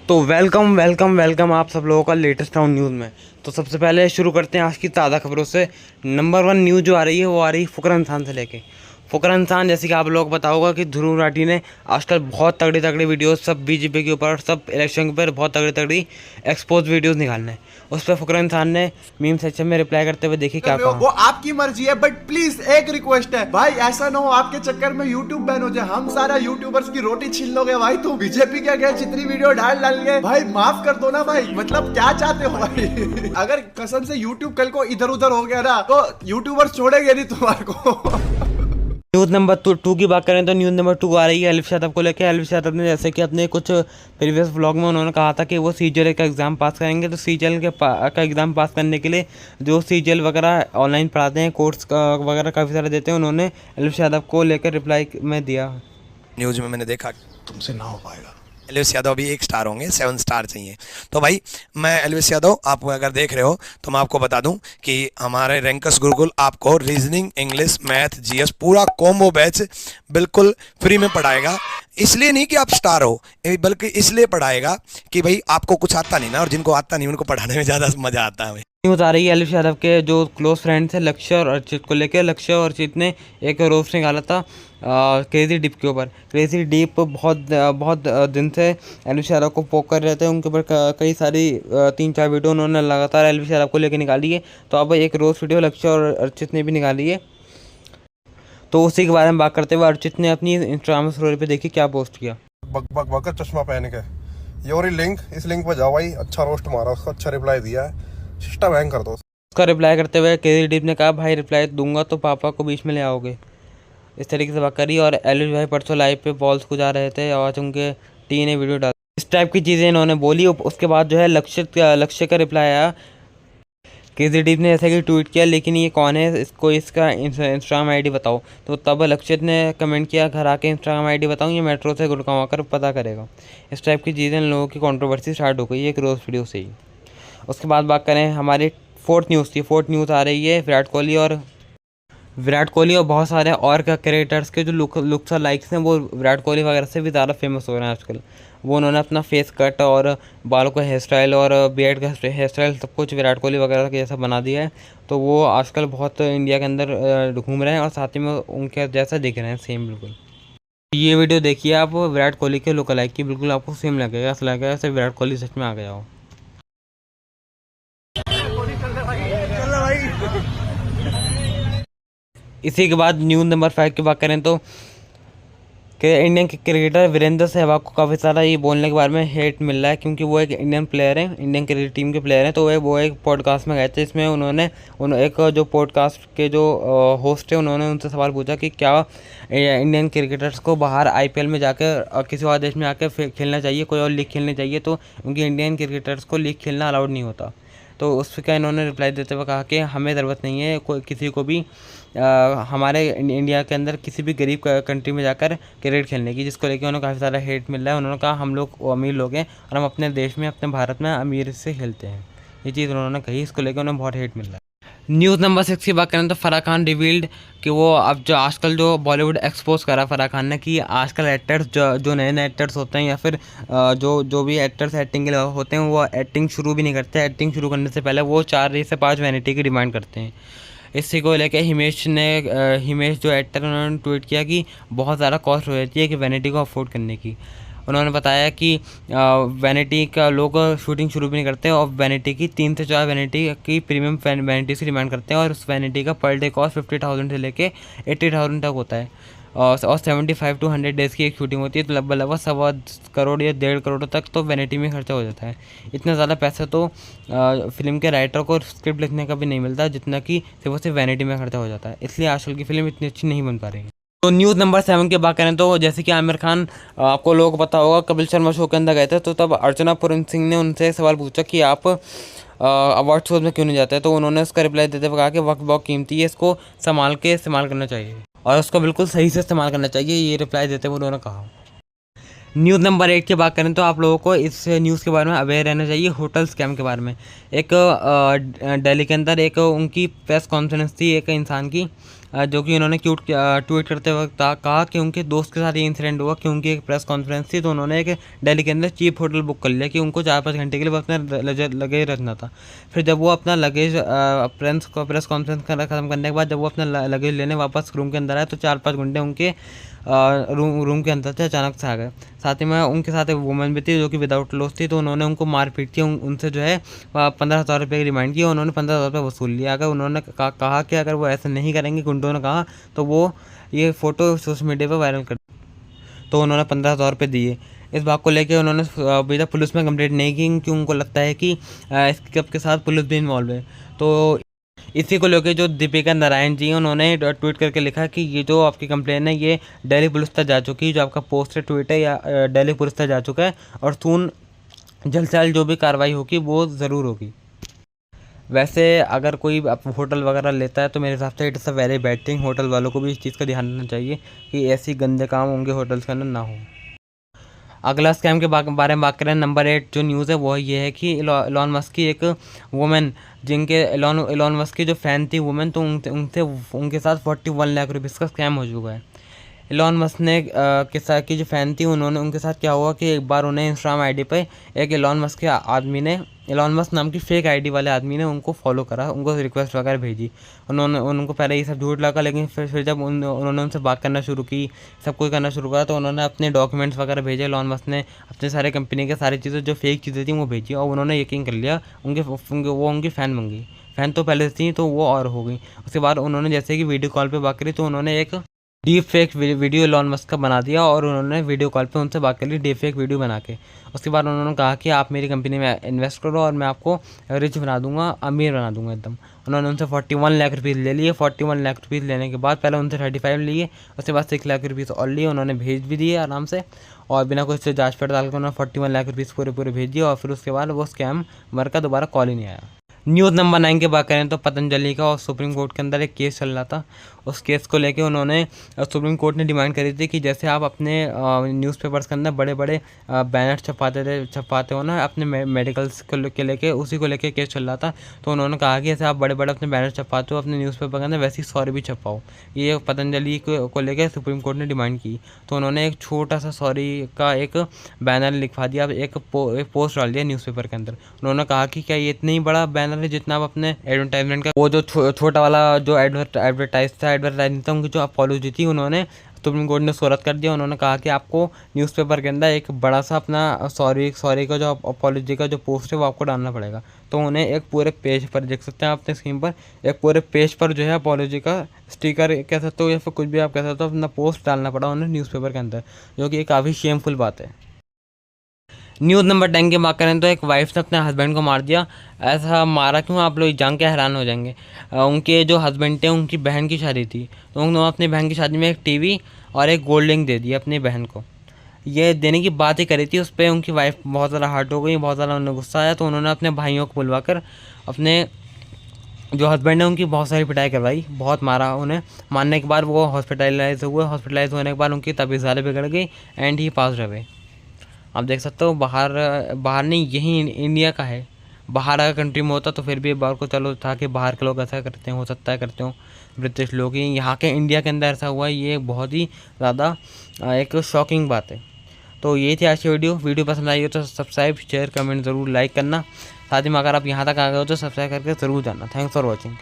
तो welcome welcome welcome आप सब लोगों का लेटेस्ट टाउन न्यूज़ में। तो सबसे पहले शुरू करते हैं आज की ताज़ा खबरों से। नंबर 1 न्यूज़ जो आ रही है वो आ रही है फ़ुकरा इंसान से लेके। फ़ुकरा इंसान, जैसे कि आप लोग पता होगा कि ध्रुव राठी ने आजकल बहुत तगड़ी तगड़ी वीडियोस सब बीजेपी के ऊपर, सब इलेक्शन के ऊपर बहुत तगड़ी तगड़ी एक्सपोज वीडियोस निकालने हैं। उस पर फ़ुकरा इंसान ने मीम सेक्शन में रिप्लाई करते हुए देखिए क्या कहा। वो आपकी मर्जी है, बट प्लीज एक रिक्वेस्ट है भाई, ऐसा ना हो आपके चक्कर में यूट्यूब बैन हो जाए। हम सारा यूट्यूबर्स की रोटी छीन लोगे भाई। तुम बीजेपी के अगेंस्ट इतनी वीडियो डाल के भाई माफ कर दो ना भाई। मतलब क्या चाहते हो भाई? अगर कसम से यूट्यूब कल को इधर उधर हो गया ना तो यूट्यूबर्स छोड़ेंगे नहीं तुम्हारे को। न्यूज़ नंबर 2 की बात करें तो न्यूज़ नंबर 2 आ रही है एलिफ यादव को लेकर। एलिफ यादव ने जैसे कि अपने कुछ प्रीवियस व्लॉग में उन्होंने कहा था कि वो सीजीएल का एग्ज़ाम पास करेंगे। तो सीजीएल का एग्ज़ाम पास करने के लिए जो सीजीएल वगैरह ऑनलाइन पढ़ाते हैं, कोर्स वगैरह काफ़ी सारे देते हैं, उन्होंने एलिफ यादव को लेकर रिप्लाई में दिया। न्यूज़ में मैंने देखा तुमसे ना हो पाएगा। एलविस यादव अभी 1 स्टार होंगे, 7 स्टार चाहिए। तो भाई मैं एलविस यादव, आप अगर देख रहे हो तो मैं आपको बता दूं कि हमारे रैंकस गुरुकुल आपको रीजनिंग, इंग्लिश, मैथ, जीएस पूरा कॉम्बो बैच बिल्कुल फ्री में पढ़ाएगा। इसलिए नहीं कि आप स्टार हो, बल्कि इसलिए पढ़ाएगा कि भाई आपको कुछ आता नहीं ना, और जिनको आता नहीं उनको पढ़ाने में ज़्यादा मज़ा आता है। न्यूज़ आ रही है एलिफ यादव के जो क्लोज फ्रेंड्स हैं लक्ष्य और अर्चित को लेकर। लक्ष्य और अर्चित ने एक रोस्ट निकाला था क्रेजी डीप के ऊपर। क्रेजी डीप बहुत दिन से एलिफ यादव को पोक कर रहे थे। उनके ऊपर कई सारी 3-4 वीडियो उन्होंने लगातार एलिफ यादव को लेकर निकाली है। तो अब एक रोस्ट वीडियो लक्ष्य और अर्चित ने भी निकाली है। तो उसी के बारे में बात करते हुए अर्चित ने अपनी इंस्टाग्राम स्टोरी पे देखी क्या पोस्ट किया। बक बक बक चश्मा पहन के योरी लिंक, इस लिंक पर जाओ भाई। अच्छा रोस्ट मारा, उसका अच्छा रिप्लाई दिया है, सिस्टम हैंग कर दो। उसका रिप्लाई करते हुए क्रेजी डीप ने कहा भाई रिप्लाई दूंगा तो पापा को बीच में ले आओगे, इस तरीके से बात करी। और एलिफ भाई परसों लाइव पे बॉल्स को जा रहे थे और आज उनके टी ने वीडियो डाली, इस टाइप की चीज़ें इन्होंने बोली। उसके बाद जो है लक्ष्य का रिप्लाई आया। क्रेजी डीप ने ऐसा कि ट्वीट किया लेकिन ये कौन है, इसको इसका इंस्टाग्राम आईडी बताओ। तो तब लक्षित ने कमेंट किया घर आके इंस्टाग्राम आईडी बताऊँ, ये मेट्रो से गुड़गांव आकर पता करेगा। इस टाइप की चीज़ें लोगों की कंट्रोवर्सी स्टार्ट हो गई एक रोज़ वीडियो से ही। उसके बाद बात करें हमारी 4th न्यूज़ की। 4th न्यूज़ आ रही है विराट कोहली और बहुत सारे और क्रिकेटर्स के जो लुक्स और लाइक्स हैं वो विराट कोहली वगैरह से भी ज़्यादा फेमस हो रहे हैं आजकल। वो उन्होंने अपना फेस कट और बालों का हेयर स्टाइल और बियर्ड का हेयर स्टाइल सब कुछ विराट कोहली वगैरह के जैसा बना दिया है। तो वो आजकल बहुत इंडिया के अंदर घूम रहे हैं और साथ ही में उनके जैसा दिख रहे हैं सेम बिल्कुल। ये वीडियो देखिए आप विराट कोहली के लुक लाइक की, बिल्कुल आपको सेम लगेगा, ऐसा लगेगा जैसे विराट कोहली सच में आ गया हो। इसी के बाद न्यूज़ नंबर 5 की बात करें तो इंडियन क्रिकेटर वीरेंद्र सहवाग को काफ़ी सारा ये बोलने के बारे में हेट मिल रहा है, क्योंकि वो एक इंडियन प्लेयर है, इंडियन क्रिकेट टीम के प्लेयर हैं। तो वो एक पॉडकास्ट में गए थे, इसमें उन्होंने एक जो पॉडकास्ट के जो होस्ट है उन्होंने उनसे सवाल पूछा कि क्या इंडियन क्रिकेटर्स को बाहर आईपीएल में जाकर किसी और देश में आकर खेलना चाहिए, कोई और लीग खेलनी चाहिए। तो उनकी इंडियन क्रिकेटर्स को लीग खेलना अलाउड नहीं होता। तो उस पर इन्होंने रिप्लाई देते हुए कहा कि हमें ज़रूरत नहीं है कोई किसी को भी हमारे इंडिया के अंदर किसी भी गरीब कंट्री में जाकर क्रिकेट खेलने की, जिसको लेकर उन्हें काफ़ी सारा हेट मिल रहा है। उन्होंने कहा हम लोग अमीर लोग हैं और हम अपने देश में, अपने भारत में अमीर से खेलते हैं। ये चीज़ उन्होंने कही, इसको लेकर उन्हें बहुत हेट मिल रहा है। न्यूज़ नंबर 6 की बात करें तो फराह खान रिवील्ड कि वो अब जो आजकल जो बॉलीवुड एक्सपोज करा फराह खान ने कि आजकल एक्टर्स जो नए नए एक्टर्स होते हैं या फिर जो भी एक्टर्स एक्टिंग के लिए होते हैं वो एक्टिंग शुरू भी नहीं करते। एक्टिंग शुरू करने से पहले वो 4 से 5 वैनिटी की डिमांड करते हैं। इसी को लेकर हिमेश जो एक्टर उन्होंने ट्वीट किया कि बहुत ज़्यादा कॉस्ट हो जाती है कि वैनिटी को अफोर्ड करने की। उन्होंने बताया कि वैनिटी का लोग शूटिंग शुरू भी नहीं करते और वैनिटी की 3 से 4 वैनिटी की प्रीमियम वैनिटी से डिमांड करते हैं। और उस वैनिटी का पर डे कॉस्ट 50,000 से लेके 80,000 तक होता है और 75 to 100 डेज़ की एक शूटिंग होती है। तो लगभग 1.25 करोड़ या 1.5 करोड़ तक तो वैनिटी में खर्चा हो जाता है। इतना ज़्यादा पैसा तो फिल्म के राइटर को स्क्रिप्ट लिखने का भी नहीं मिलता जितना कि सिर्फ और सिर्फ वैनिटी में खर्चा हो जाता है। इसलिए आजकल की फिल्म इतनी अच्छी नहीं बन पा रही है। तो न्यूज़ नंबर 7 की बात करें तो जैसे कि आमिर खान, आपको लोग पता होगा, कपिल शर्मा शो के अंदर गए थे। तो तब अर्चना पूरन सिंह ने उनसे सवाल पूछा कि आप अवार्ड शोज में क्यों नहीं जाते। तो उन्होंने उसका रिप्लाई देते हुए कहा कि वक्त बहुत कीमती है, इसको संभाल के इस्तेमाल करना चाहिए और उसको बिल्कुल सही से इस्तेमाल करना चाहिए। ये रिप्लाई देते हुए उन्होंने कहा। न्यूज़ नंबर 8 की बात करें तो आप लोगों को इस न्यूज़ के बारे में अवेयर रहना चाहिए होटल स्कैम के बारे में। एक दिल्ली के अंदर एक उनकी प्रेस कॉन्फ्रेंस थी एक इंसान की जो कि उन्होंने ट्वीट करते वक्त कहा कि उनके दोस्त के साथ ये इंसिडेंट हुआ कि उनकी एक प्रेस कॉन्फ्रेंस थी, तो उन्होंने एक दिल्ली के अंदर चीप होटल बुक कर लिया कि उनको 4-5 घंटे के लिए अपना लगेज रखना था। फिर जब वो अपना लगेज प्रेस कॉन्फ्रेंस ख़त्म करने के बाद जब वो अपना लगेज लेने वापस रूम के अंदर आए तो 4-5 घंटे उनके रूम के अंदर से अचानक से आ गए। साथ ही में उनके साथ एक वुमन भी थी जो कि विदाउट क्लोथ थी, तो उन्होंने उनको मारपीट की, उनसे जो है 15,000 रुपये की डिमांड की। उन्होंने 15,000 रुपये वसूल लिया। अगर उन्होंने कहा कि अगर वो ऐसा नहीं करेंगे, गुंडों ने कहा, तो वो ये फ़ोटो सोशल मीडिया पर वायरल कर, तो उन्होंने 15,000 रुपये दिए। इस बात को लेकर उन्होंने अभी तक पुलिस में कंप्लेंट नहीं की क्योंकि उनको लगता है कि इसके साथ पुलिस भी इन्वॉल्व है। तो इसी को लेकर जो दीपिका नारायण जी हैं उन्होंने ट्वीट करके लिखा कि ये जो आपकी कंप्लेन है ये दिल्ली पुलिस तक जा चुकी है, जो आपका पोस्ट है ट्वीट है या दिल्ली पुलिस तक जा चुका है और सून जल्द से जल्द जो भी कार्रवाई होगी वो ज़रूर होगी। वैसे अगर कोई होटल वगैरह लेता है तो मेरे हिसाब से it's a very bad thing. Hotel वालों को भी इस चीज़ का ध्यान रखना चाहिए कि ऐसी गंदे काम उनके होटल्स के अंदर ना हो। अगला स्कैम के बारे में बात करें, नंबर 8 जो न्यूज़ है वो ये है कि एलॉन मस्क की एक वुमेन, जिनके एलॉन मस्क की जो फ़ैन थी वुमेन, तो उनके साथ 41 लाख रुपये का स्कैम हो चुका है। एलॉन मस्क ने के साथ की जो फ़ैन थी उनके साथ क्या हुआ कि एक बार उन्हें इंस्टाग्राम आईडी पे एक एलॉन मस्क नाम की फेक आईडी वाले आदमी ने उनको फॉलो करा, उनको रिक्वेस्ट वगैरह भेजी। उनको पहले ये सब झूठ लगा, लेकिन फिर जब उन्होंने उनसे बात करना शुरू की, सब कुछ करना शुरू करा, तो उन्होंने अपने डॉक्यूमेंट्स वगैरह भेजे। एलॉन मस्क ने अपने सारे कंपनी के सारी चीज़ें जो फेक चीज़ें थी वो भेजी और उन्होंने यकीन कर लिया, उनकी फ़ैन बन गई। फ़ैन तो पहले थी तो वो और हो गई। उसके बाद उन्होंने जैसे कि वीडियो कॉल पे बात करी तो उन्होंने एक deep fake video Elon Musk का बना दिया और उन्होंने वीडियो कॉल पे उनसे बात कर ली डीप फेक वीडियो बना के। उसके बाद उन्होंने कहा कि आप मेरी कंपनी में इन्वेस्ट करो और मैं आपको रिच बना दूंगा, अमीर बना दूंगा एकदम। उन्होंने उनसे 41 लाख रुपीज़ ले लिए। 41 लाख रुपीज़ लेने के बाद पहले उनसे 35 लिए, उसके बाद 6 लाख रुपीज़ और लिए। उन्होंने भेज भी दिए आराम से और बिना कुछ से जाँच पड़ताल कर उन्होंने 41 लाख रुपीज़ पूरे भेज दिए और फिर उसके बाद वो स्कैम मर का दोबारा कॉल ही नहीं आया। न्यूज़ नंबर 9 की बात करें तो पतंजलि का और सुप्रीम कोर्ट के अंदर एक केस चल रहा था। उस केस को लेके उन्होंने सुप्रीम कोर्ट ने डिमांड करी थी कि जैसे आप अपने न्यूज़पेपर्स के अंदर बड़े बड़े बैनर छपाते हो ना अपने मेडिकल्स के लेके, उसी को लेके केस चल रहा था। तो उन्होंने कहा कि जैसे आप बड़े बड़े अपने बैनर छपाते हो अपने न्यूज़पेपर के अंदर, वैसे ही सॉरी भी छपाओ। ये पतंजलि को लेकर सुप्रीम कोर्ट ने डिमांड की। तो उन्होंने एक छोटा सा सॉरी का एक बैनर लिखवा दिया, एक पोस्ट डाल दिया न्यूज़पेपर के अंदर। उन्होंने कहा कि क्या ये इतना ही बड़ा बैनर है जितना आप अपने एडवर्टाइजमेंट का, वो जो छोटा वाला जो एडवर्टाइज था उनकी जो अपॉलॉजी थी उन्होंने सुप्रीम कोर्ट ने सूरत कर दिया। उन्होंने कहा कि आपको न्यूज़पेपर के अंदर एक बड़ा सा अपना सॉरी का जो अपॉलॉजी का जो पोस्ट है वो आपको डालना पड़ेगा। तो उन्हें एक पूरे पेज पर, देख सकते हैं अपने स्क्रीन पर, एक पूरे पेज पर जो है अपॉलॉजी का स्टिकर कह सकते हो या फिर कुछ भी आप कह सकते हो, अपना पोस्ट डालना पड़ा उन्हें न्यूज़पेपर के अंदर, जो कि काफ़ी शेमफुल बात है। न्यूज़ नंबर 10 की बात करें तो एक वाइफ ने अपने हस्बैंड को मार दिया। ऐसा मारा क्यों, आप लोग जान के हैरान हो जाएंगे। उनके जो हस्बैंड थे उनकी बहन की शादी थी, तो उन्होंने अपनी बहन की शादी में एक टीवी और एक गोल्ड रिंग दे दी अपनी बहन को। ये देने की बात ही करी थी, उस पर उनकी वाइफ बहुत ज़्यादा हर्ट हो गई, बहुत ज़्यादा उन्हें गुस्सा आया। तो उन्होंने अपने भाइयों को बुलवा कर अपने जो हस्बैंड है उनकी बहुत सारी पिटाई करवाई, बहुत मारा उन्हें। मारने के बाद वो हॉस्पिटलाइज होने के बाद उनकी तबीयत ज़्यादा बिगड़ गई एंड ही पास रहे। आप देख सकते हो बाहर नहीं, यही इंडिया का है। बाहर अगर कंट्री में होता तो फिर भी एक बार को चलो था कि बाहर के लोग ऐसा करते हो सकता है करते हो, ब्रिटिश लोग ही, यहाँ के इंडिया के अंदर ऐसा हुआ, ये बहुत ही ज़्यादा एक शॉकिंग बात है। तो ये थी आज की वीडियो पसंद आई हो तो सब्सक्राइब शेयर कमेंट ज़रूर लाइक करना। साथ ही में अगर आप यहाँ तक आ गए हो तो सब्सक्राइब करके ज़रूर जाना। Thanks for watching.